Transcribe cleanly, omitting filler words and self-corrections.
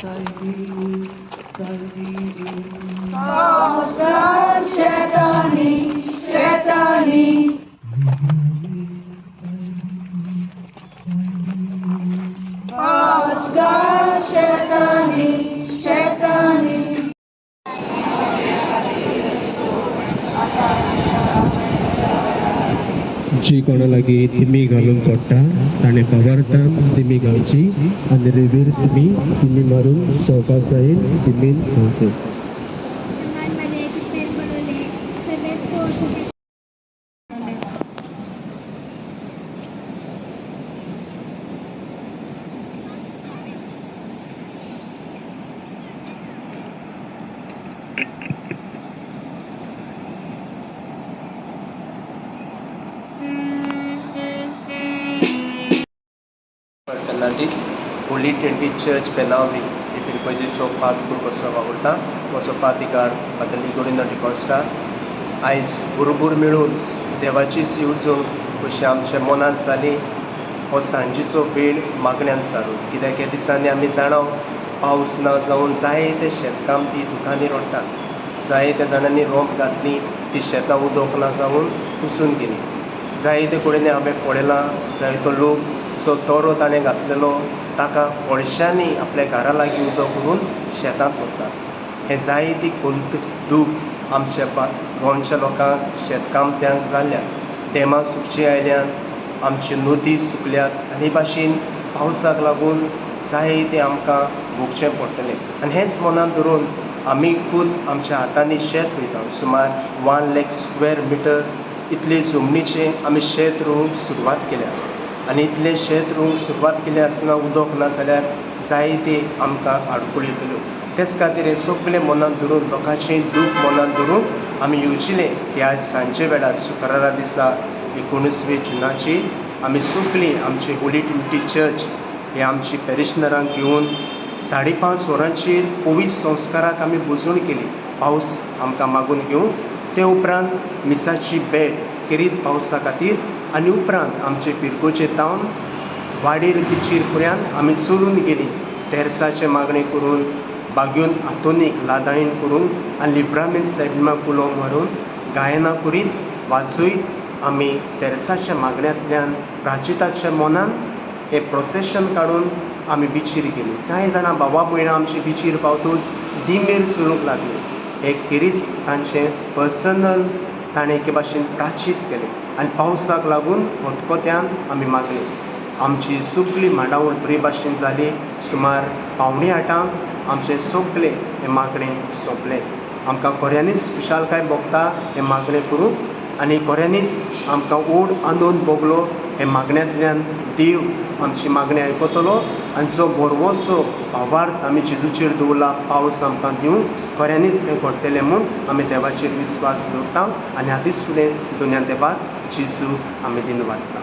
Oscar Shetani, Shetani. Oscar Shetani, Shetani. जी कोणा लागीं तिमी घालूंक पडटा ताणें पवारतान तिमी घालची आनी रेवीर तिमी मारून सोवपा जायन तिमीन घालचे. Fernandez, Holy Trinity Church, Benavi, Ifirikojicho Path Kurkosa Vagurta, Moso Patigar, Father Ligorino di Costa, आयज बरोबर मेळून देवाचीच येवजण कशी आमच्या मनांत जाली हो सांजेचो वेळ मागण्यांत सारून. कित्याक ह्या दिसांनी आमी जाणव पावस ना जावन जायते शेतकाम ती दुखांनी रोडटात. जायत्या जाणांनी रोंप घातली ती शेतां उदक ना जावन कुसून गेली. जायते कडेन हांवें पळयलां जायतो लोक जो तोरो ताणें घातलेलो ताका कळश्यांनी आपल्या घरा लागीं उदक करून शेतांत वतात. हें जायती कोंत दूख आमच्या गोंयच्या लोकांक शेतकामत्यांक जाल्ल्या. डेमां सुकची आयल्यात, आमची नदी सुकल्यात आनी भाशेन पावसाक लागून जायतें आमकां भोगचें पडटलें. आनी हेंच मनांत धरून आमी खूद आमच्या हातांनी शेत रोयता. सुमार 1 लाख स्क्वेअर मिटर इतले जमनीचें आमी शेत रोवंक सुरवात केल्या. आनी इतलें शेत रोवंक सुरवात केल्या आसतना उदक ना जाल्यार जायते आमकां आडखळ येतल्यो. तेच खातीर हें सगळें मनांत धरून लोकांचें दूख मनांत धरून आमी येवजिलें की आज सांजे वेळार शुक्रारा दिसा 19 जुनाची आमी सगळीं आमची होली ट्रिनिटी चर्च हे आमची पॅरिशनरांक घेवन 5:30 वरांचेर पवित्र संस्काराक आमी बसवण केली. पावस आमकां मागून घेवन ते उपरांत मिसाची भेट केरीत पावसा खातीर आनी उपरांत आमचे फिरकोचे तावन वाडीर बिचीर पर्यंत आमी चलून गेलीं. तेर्साचे मागणी करून बागयून आतोनीक लादायन करून आनी लिब्रामेंत सेडमा कुलो मारून गायनां करीत वाजयत आमी तेर्साच्या मागण्यांतल्यान प्राचिताच्या मनान हें प्रोसेशन काडून आमी बिचीर गेलीं. कांय जाणां भावा भयणां आमची बिचीर पावतूच दिमेर चलूंक लागलीं. हे करीत तांचें पर्सनल ताणें एके भाशेन प्राचीत केलें आनी पावसाक लागून खतखत्यान आमी मागलीं. आमची सगळी मांडावळ बरे भाशेन जाली. सुमार 7:45 आमचें सगळें हें मागणें सोंपलें. आमकां खऱ्यांनीच खुशालकाय भोगता हें मागणें करून आनी खऱ्यांनीच आमकां ओड आनंद भोगलो. हे मागण्यांतल्यान देव आमची मागणी आयकतलो आनी जो बरवोसो आवार्थ आमी जेजूचेर दवरला पावस आमकां दिवंक खऱ्यांनीच हें घडटलें म्हूण आमी देवाचेर विस्वास दवरता. आनी हातीच फुडें दुनिया देवाक जेजू आमी दिन वाचता.